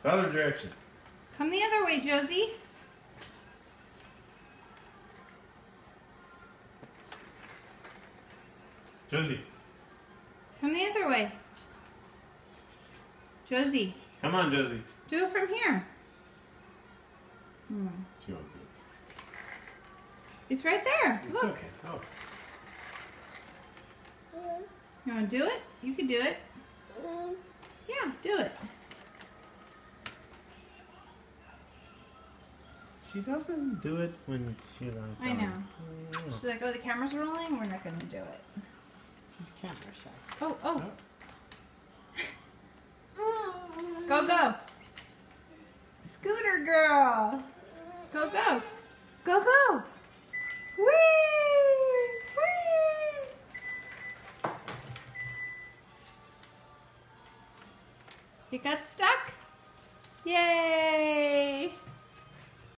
The other direction. Come the other way, Josie. Josie. Come the other way. Josie. Come on, Josie. Do it from here. She won't do it. It's right there. It's Look. okay. Oh. You want to do it? You can do it. Yeah, do it. She doesn't do it when she like. I know. She's like, oh, the camera's rolling? We're not going to do it. She's camera shy. Oh, oh. Go, go. Scooter girl. Go, go. Go, go. Whee! Whee! You got stuck? Yay!